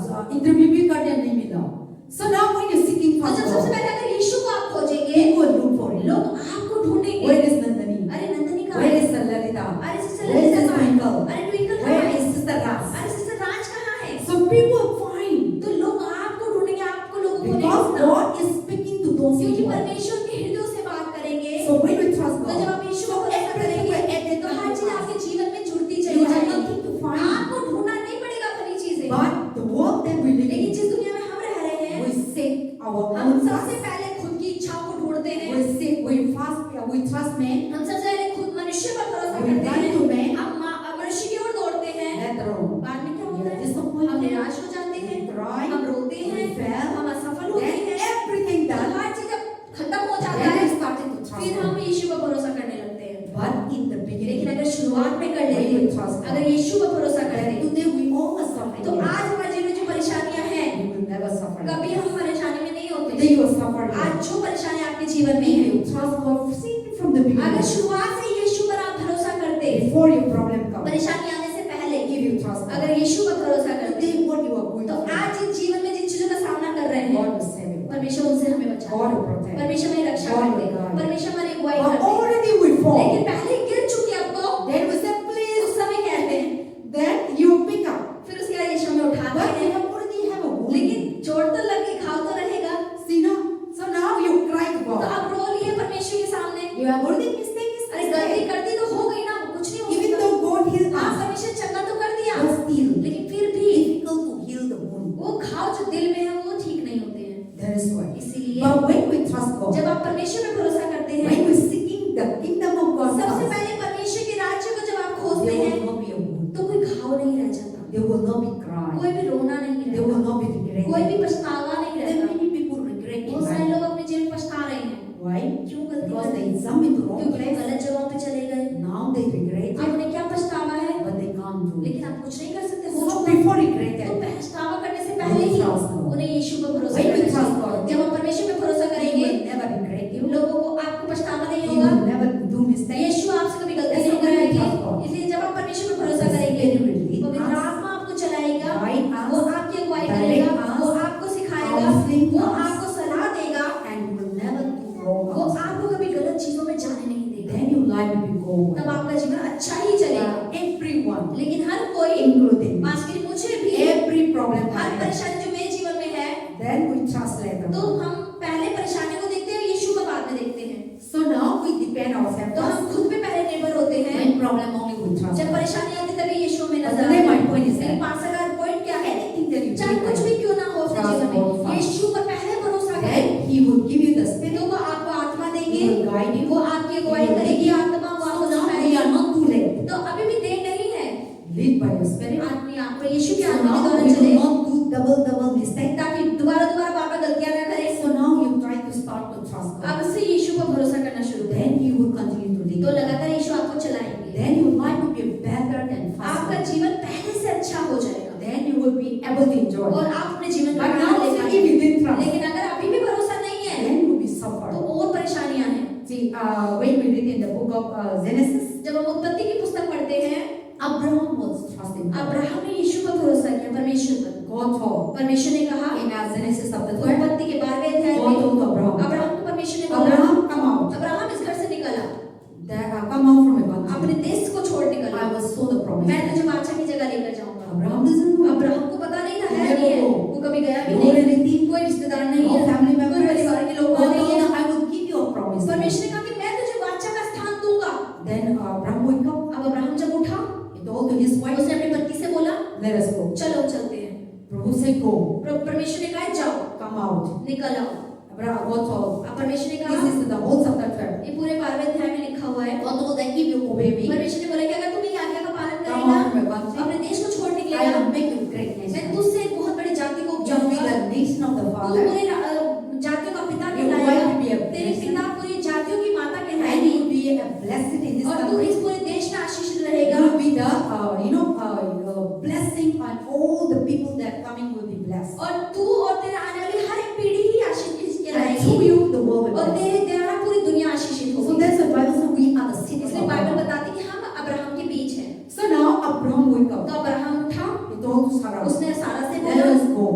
इंटरव्यू भी करने नहीं मिला. So now when you're seeking तो for जब सबसे God, पहले अगर यीशु को आप खोजेंगे, people look for Him. लोग आपको ढूंढेंगे. Where is Nandani? अरे नंदनी कहाँ Where है? is Lalita? अरे सिस्टर Where is ललिता कहाँ है? Twinkle? अरे ट्विंकल कहाँ Where है? is Sister Ras? अरे सिस्टर राज कहाँ है? So people find तो लोग आपको ढूंढेंगे, आपको लोगों को because नहीं ढूंढना. God is speaking to those क्योंकि people. परमेश्वर के हृदयों से बात करेंगे. So when we trust तो जब God, आप यीशु so को भरोसा everything करेंगे, will add तो हर चीज आपके जीवन में जुड़ती You चली have जाएगी. nothing to find. आपको ढूंढना नहीं पड़ेगा अपनी चीजें. But the world that we live लेकिन in, जिस दुनिया में हम रह रहे हैं, we seek our हम own सबसे trust. पहले खुद की इच्छाओं को ढूंढते हैं. We seek, we fast, we trust man. हम सबसे पहले खुद मनुष्य पर भरोसा We करते run हैं. to man. हम मनुष्य की ओर दौड़ते हैं. Later on, बाद में क्या we होता are है? disappointed. हम निराश हो जाते हैं. We cry. हम रोते We हैं. fail. हम असफल होते Then हैं. everything तो done. हर चीज जब खत्म हो जाता Then है, we started to trust फिर Him. हम यीशु पर भरोसा करने लगते हैं. But in the लेकिन beginning, अगर शुरुआत में कर when we लेते, trust God, अगर यीशु पर भरोसा कर then लेते, today we all are suffering. तो आज हमारे जीवन में जो परेशानियां हैं, We will never suffer. कभी हम परेशानी में नहीं होते. Today you are suffering. आज जो परेशानी आपके जीवन में If है, you trust God, see from the अगर beginning, शुरुआत से यीशु पर आप भरोसा करते, before your problem comes, परेशानी आने से पहले if you trust God, अगर यीशु पर भरोसा करते, today what you are going तो through, आज इस जीवन में जिन चीजों का सामना कर रहे हैं, God will save you. परमेश्वर उनसे हमें बचाता God है. will protect. परमेश्वर हमें रक्षा God करते will हैं. guide. परमेश्वर हमारी अगुवाई But करते हैं. already we fall. लेकिन पहले गिर चुके अब तो Then we say, please, उस समय कहते हैं, then you pick up. फिर उसके बाद यीशु हमें उठाते But you हैं. have already have a wound. लेकिन चोट तो लगी, घाव तो रहेगा. See now? So now you cry to तो God. अब रो लिए परमेश्वर के सामने. You have already mistake is अरे गलती कर दी तो हो गई ना, कुछ नहीं हो Even सकता. though God healed हाँ, us, परमेश्वर चंगा तो कर दिया, but still लेकिन फिर भी difficult to heal the wound. वो घाव जो दिल में है वो ठीक नहीं होते हैं. That is why. इसीलिए But when we trust God, जब आप परमेश्वर पे भरोसा करते हैं, when we seeking the kingdom of God सबसे first, पहले परमेश्वर के राज्य को जब आप खोजते there हैं, will not be a wound. तो कोई घाव नहीं रह जाता, There will not be cry. कोई भी रोना नहीं There रहता, will not be कोई regret. भी पछतावा नहीं There रहता. many people regret बहुत सारे it. लोग अपने जीवन में पछता रहे हैं. Why? क्यों गलती Because कर they the? jump into wrong क्योंकि वो place. गलत जगहों पे चले गए. Now they regret अब it, उन्हें क्या पछतावा है, but they can't do it. लेकिन आप कुछ नहीं कर सकते. हो So चुका. before regret तो it, पछतावा करने से पहले ही trust God. उन्हें यीशु पर भरोसा When we करना trust चाहिए. God, जब हम परमेश्वर पे भरोसा He करेंगे, will never regret you. लोगों को आपको पछतावा नहीं He होगा. will never do mistake. यीशु आपसे कभी गलती That's नहीं why we कराएंगे. trust God. इसलिए जब आप परमेश्वर पे भरोसा He करेंगे, will lead पवित्र us, आत्मा आपको चलाएगा, guide us, वो आपकी अगुवाई direct करेगा, us, वो आपको सिखाएगा, counseling वो us, आपको सलाह देगा, and you will never do wrong. वो आपको कभी गलत चीजों में जाने नहीं देगा. Then your life will go तब well. आपका जीवन अच्छा ही चलेगा. Everyone, लेकिन हर कोई, including me, खास करके मुझे भी, every problem I her have, परेशानी जो मेरे जीवन में है, then we translate तो them. हम पहले परेशानी को देखते हैं, यीशु को बाद में देखते हैं. So now we depend ourselves. तो हम खुद पे पहले निर्भर होते हैं. When problem only we trust. जब परेशानी आती तभी यीशु में But नजर today आता my है. point is लेकिन that पास्टर का पॉइंट क्या है? anything that you चाहे कुछ do, भी क्यों ना हो अपने Trust जीवन God में, first. यीशु पर पहले भरोसा करें. then He will give you the spirit. तो वो आपको आत्मा He देंगे, will guide you. वो आपकी अगुवाई करेगी, आत्मा वो आपको So now we सिखाएगी. are not too late. तो अभी भी देर नहीं है. Lead by your spirit. आत्मा आपको यीशु के So आत्मा के now द्वारा we चले, will not do double mistake. ताकि दोबारा दोबारा बार-बार गलतियां ना करें. So now you try to start to trust God. अब से यीशु पर भरोसा करना शुरू करें. Then He will continue to lead तो you. लगातार यीशु आपको चलाएंगे. Then your life will be better than आपका faster. जीवन पहले से अच्छा हो जाएगा. Then you will be able to enjoy. और आप अपने जीवन But का now आनंद ले if पाएंगे. you didn't trust, लेकिन अगर अभी भी भरोसा नहीं है, then you will be तो suffer. और परेशानियां हैं. See, when we read in the book of Genesis, जब हम उत्पत्ति की पुस्तक पढ़ते हैं, Abraham was trusting God. Abraham ने यीशु पर भरोसा किया, परमेश्वर पर. God told परमेश्वर ने कहा, in Genesis chapter 12, उत्पत्ति के 12वें अध्याय God में told Abraham, अब्राहम को परमेश्वर ने बोला, Abraham, come out. अब्राहम इस घर से निकल आ, Come out from your अपने country. देश को छोड़ निकल आ. I will sow the promise. मैं तुझे बादशाह की जगह लेकर जाऊंगा. Abraham doesn't know. अब्राहम को पता नहीं था, He है never नहीं है, go. वो कभी गया भी No नहीं, relative, कोई रिश्तेदार नहीं no है, family कोई members. परिवार के लोग God नहीं है. told, I will give you a promise. परमेश्वर ने कहा कि मैं तुझे बादशाह का स्थान दूंगा. Then Abraham wake up. अब अब्राहम जब उठा, He told to his wife, उसने अपनी पत्नी से बोला, let us go. चलो चलते हैं. Prabhu said, go. परमेश्वर ने कहा जाओ, Come out. निकल आओ. Abraham, God told, अब परमेश्वर ने this कहा, is the whole chapter 12. ये पूरे 12वें अध्याय में लिखा हुआ है. God told that if you obey me, परमेश्वर ने बोला कि अगर तुम ये आज्ञा का पालन come करेगा, out from your country, अपने देश को छोड़ I निकलेगा, will make you a great मैं nation. तुझसे एक बहुत बड़ी जाति को You will be उपजाऊंगा. the nation of the तू Father, पूरे जातियों का पिता Your कहलाएगा. wife will be a तेरे blessing. पिता पूरी जातियों की माता and कहलाएगी. you will be a blessing in this और तू country. इस पूरे देश में आशीषित You रहेगा. will be the, blessing, and all the people that are coming will be blessed. और तू और तेरे आने वाली हर एक पीढ़ी ही आशीषित And कहलाएगी. through you, the world will और be blessed. तेरे द्वारा पूरी दुनिया आशीषित So होगी. that's the Bible says we are the seed इसलिए of बाइबल Abraham. बताती है कि हम अब्राहम के बीच हैं. So now Abraham wake तो up. अब्राहम उठा, He told to Sarah, उसने सारा से let बोला, us go.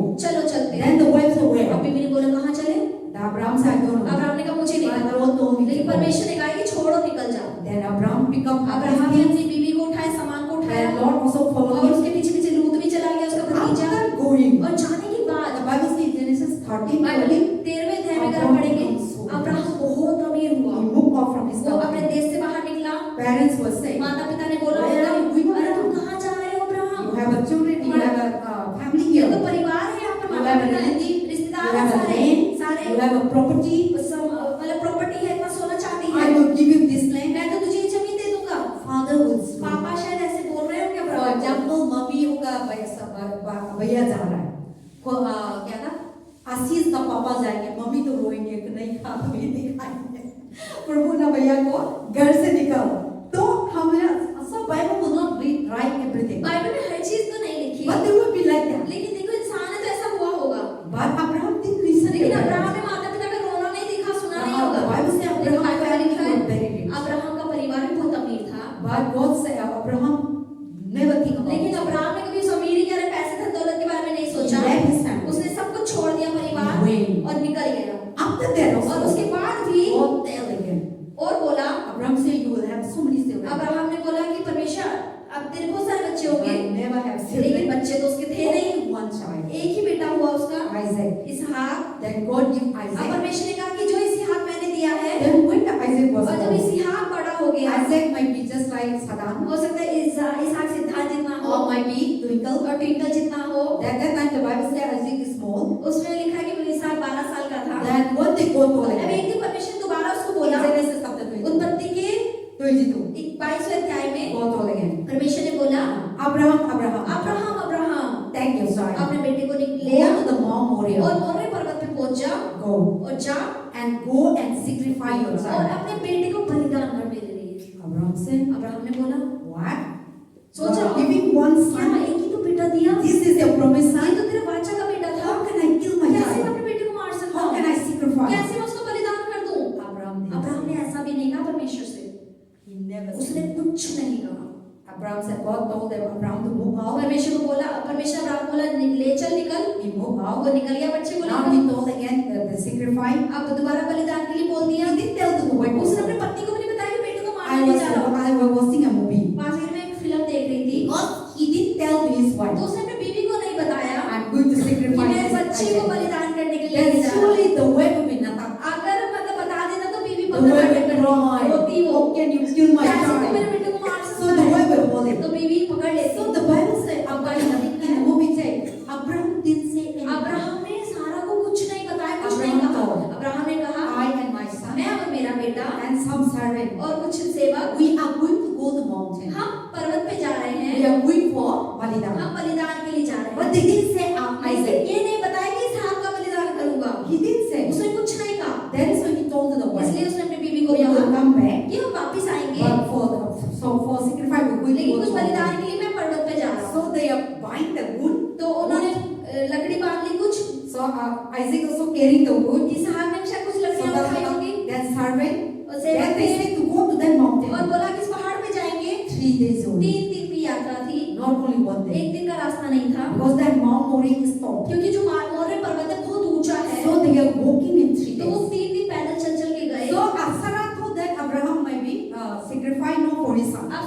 have a relative, you रिश्तेदार have a सारे land, सारे you have a property. मतलब प्रॉपर्टी है, इतना सोना चांदी I है, will give you this land. मैं तो तुझे ये जमीन दे दूंगा। Father will speak. पापा शायद ऐसे बोल रहे होंगे For अब्राहम को। example, मम्मी होगा भैया जा रहा है, क्या था, आशीष का पापा जाएंगे, मम्मी तो रोएंगे कि नहीं खा नहीं खाएंगे, प्रभु ना भैया को घर से निकालो। तो हमें सब Bible will not write everything, Bible में हर चीज तो नहीं लिखी, but there will be like that. लेकिन देखो इंसान है तो ऐसा हुआ होगा। But Abraham didn't listen. लेकिन अब्राहम ने माता पिता का रोना नहीं देखा, सुना नहीं The होगा। Bible says लेकिन Abraham बाइबल में family लिखा was very है rich. अब्राहम का परिवार भी बहुत अमीर था, But God said Abraham never think about लेकिन it. अब्राहम ने कभी उस अमीरी के पैसे धन दौलत के बारे में नहीं He सोचा। left his family. उसने सब कुछ छोड़ दिया परिवार He went. और निकल गया। After that और also, उसके बाद भी God tell again. और बोला, Abraham said you will have so many children. Abraham ने बोला कि परमेश्वर अब तेरे बहुत सारे बच्चे होंगे, But never have लेकिन children. बच्चे तो उसके थे नहीं, Only one child, एक ही बेटा हुआ उसका Isaac. इसहाक। Then God give अब Isaac. परमेश्वर ने कहा कि जो इसहाक मैंने दिया है, Then when the Isaac was और जब born, इसहाक बड़ा हो गया, Isaac might be just like Saddam, हो सकता है इसहाक सिद्धार्थ जितना हो or might be Twinkle. और ट्विंकल जितना हो। That time the Bible says Isaac is small. उसमें लिखा है कि इसहाक 12 साल का था। Then what they go to अब like एक दिन परमेश्वर दोबारा उसको बोला, Genesis chapter 22. उत्पत्ति के 22. 22वें अध्याय में Go to again. परमेश्वर ने बोला, Abraham, Abraham. Abraham Abraham Thank you, sorry. अपने बेटे को Go लिया to the Mount और Moriah. मोरे पर्वत पे पहुंच जा Go और जा and go and sacrifice your और son. अपने बेटे को बलिदान कर मेरे लिए। Abraham said, अब्राहम ने बोला, what? सोचा You are giving one क्या son? एक ही तो बेटा दिया, This is your promised ये son? तो तेरा वाचा का बेटा था, How can I kill my कैसे मैं child? अपने बेटे को मार सकता How can हूँ, I sacrifice? कैसे मैं उसको बलिदान कर दूं? Abraham didn't अब्राहम ने say. ऐसा भी नहीं कहा परमेश्वर से, He never उसने said. कुछ नहीं कहा। Abraham said, God told Abraham to move out. परमेश्वर को बोला, परमेश्वर अब्राहम को बोला ले चल निकल, He moved वो out. निकल गया बच्चे को Now लेकर। he told again the sacrifice. अब दोबारा बलिदान के लिए बोल दिया। He didn't tell to the wife. उसने अपनी पत्नी को भी नहीं बताया कि बेटे को I मारने नहीं was जा रहा। I was watching a movie. पास ही में एक फिल्म देख रही थी, Because he didn't tell to his तो wife, उसने अपनी बीवी को नहीं बताया I'm going to कि sacrifice मैं this बच्चे को Isaac. बलिदान करने के लिए Then जा रहा हूं। surely the wife will be nothing. अगर मतलब बता देता तो बीवी The पकड़ wife के will cry. रोती वो, How can you kill my कैसे तू मेरे child? बेटे को मार So सकता the है? wife will hold him. तो बीवी पकड़ लेती। So the Bible says, in the movie says, Abraham didn't say anything. Abraham ने सारा को कुछ नहीं बताया, कुछ नहीं अब्राहम कहा। तो- अब्राहम ने कहा, I and my son मैं और मेरा बेटा and some servant, और कुछ सेवक we are going to go to mountain. हम पर्वत पे जा रहे We हैं, are going for Balidan. हम बलिदान के लिए जा रहे But हैं। they didn't say लेकिन Isaac. ये नहीं बताया कि इसहाक का बलिदान करूंगा। He didn't say. उसने कुछ नहीं कहा, That is when he told the wife, इसलिए उसने अपनी बीवी को we will कहा come back, कि हम वापिस आएंगे, but for sacrifice we're going to लेकिन go कुछ to बलिदान mountain. के लिए मैं पर्वत पे जा रहा हूँ। So they are buying the wood. तो उन्होंने लकड़ी बांध ली कुछ, So Isaac also carrying the wood. इसहाक ने शायद कुछ So लकड़ियां उठाई होंगी that servant, और then सेवक they थे said to go to that mountain. और बोला कि इस पहाड़ पे जाएंगे। 3 days only, 3 दिन की यात्रा थी, not only 1 day. एक दिन का रास्ता नहीं था, Because that Mount Moriah is tall. क्योंकि जो मोरे पर्वत है बहुत ऊंचा है, So they are walking in 3 तो वो days. 3 दिन पैदल चल चल के गए। So Sarah thought that Abraham might be sacrificed not for his son. अब